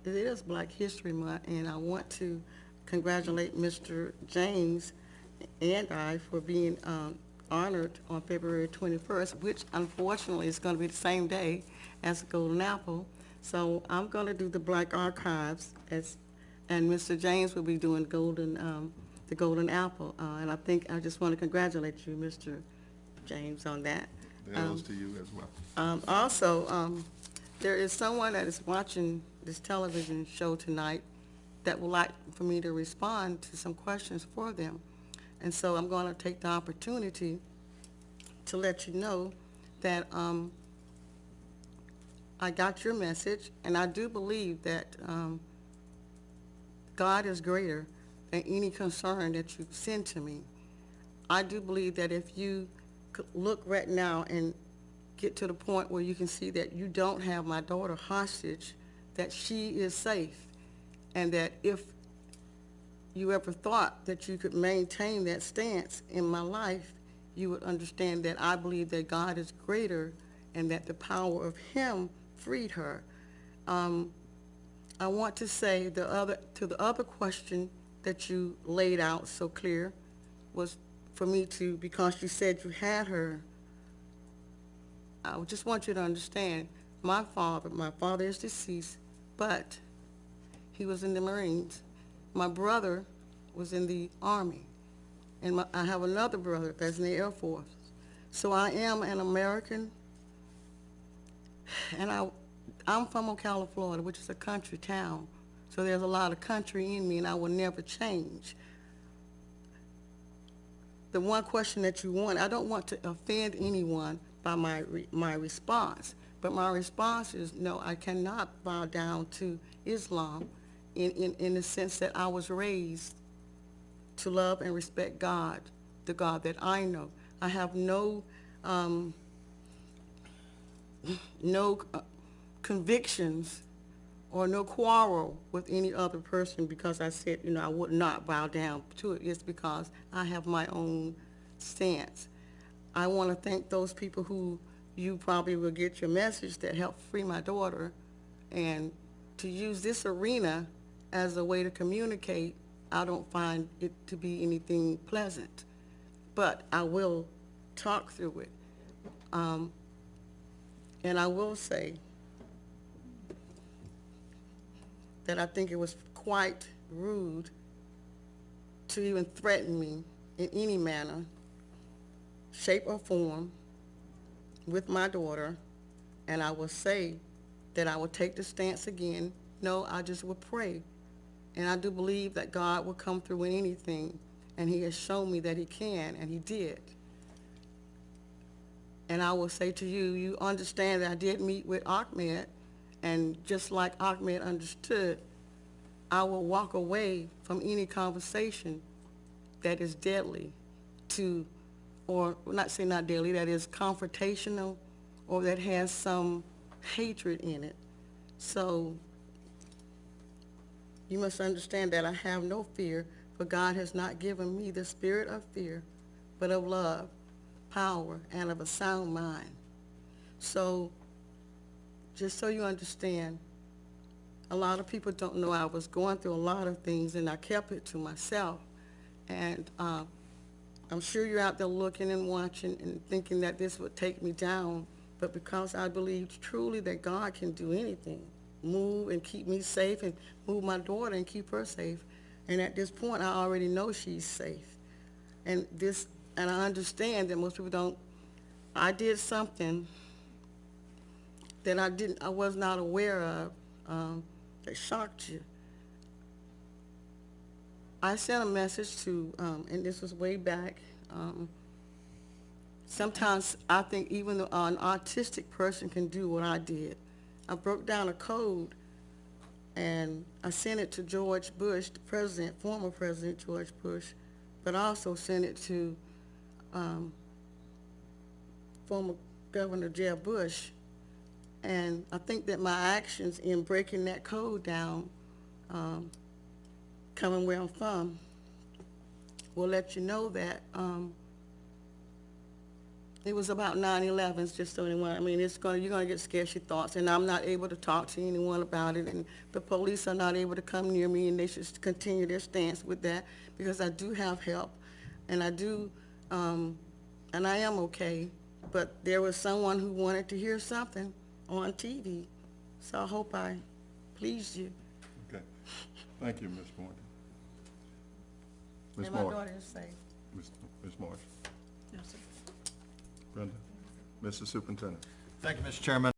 it is Black History Month, and I want to congratulate Mr. James and I for being honored on February 21st, which unfortunately is going to be the same day as the Golden Apple. So I'm going to do the Black Archives, and Mr. James will be doing the Golden Apple. And I think I just want to congratulate you, Mr. James, on that. Hails to you as well. Also, there is someone that is watching this television show tonight that would like for me to respond to some questions for them. And so I'm going to take the opportunity to let you know that I got your message, and I do believe that God is greater than any concern that you send to me. I do believe that if you could look right now and get to the point where you can see that you don't have my daughter hostage, that she is safe, and that if you ever thought that you could maintain that stance in my life, you would understand that I believe that God is greater and that the power of Him freed her. Um, I want to say to the other question that you laid out so clear was for me to, because you said you had her, I just want you to understand, my father is deceased, but he was in the Marines. My brother was in the Army, and I have another brother that's in the Air Force. So I am an American, and I'm from Ocala, Florida, which is a country town. So there's a lot of country in me, and I will never change. The one question that you want, I don't want to offend anyone by my response, but my response is no, I cannot bow down to Islam in the sense that I was raised to love and respect God, the God that I know. I have um, no convictions or no quarrel with any other person because I said, I would not bow down to it. It's because I have my own stance. I want to thank those people who you probably will get your message that helped free my daughter, and to use this arena as a way to communicate, I don't find it to be anything pleasant, but I will talk through it. Um, and I will say that I think it was quite rude to even threaten me in any manner, shape, or form with my daughter. And I will say that I will take the stance again. No, I just will pray. And I do believe that God will come through in anything. And He has shown me that He can, and He did. And I will say to you, you understand that I did meet with Ahmed, and just like Ahmed understood, I will walk away from any conversation that is deadly to, or not say not deadly, that is confrontational or that has some hatred in it. So you must understand that I have no fear, for God has not given me the spirit of fear, but of love, power, and of a sound mind. So just so you understand, a lot of people don't know I was going through a lot of things, and I kept it to myself. And I'm sure you're out there looking and watching and thinking that this would take me down, but because I believe truly that God can do anything, move and keep me safe, and move my daughter and keep her safe. And at this point, I already know she's safe. And and I understand that most people don't. I did something that I was not aware of, that shocked you. I sent a message to, and this was way back. Um, Sometimes I think even an autistic person can do what I did. I broke down a code, and I sent it to George Bush, the president, former President George Bush, but I also sent it to um, former Governor Jeb Bush. And I think that my actions in breaking that code down, um, coming where I'm from, will let you know that It was about 9/11, just so anyone, I mean, you're gonna get sketchy thoughts, and I'm not able to talk to anyone about it, and the police are not able to come near me, and they should continue their stance with that, because I do have help, and I do, and I am okay, but there was someone who wanted to hear something on TV, so I hope I pleased you. Okay. Thank you, Ms. Morgan. Ms. And my Marsh. daughter is safe. Ms. Marsh. Yes, sir. Brenda. Mr. Superintendent. Thank you, Mr. Chairman.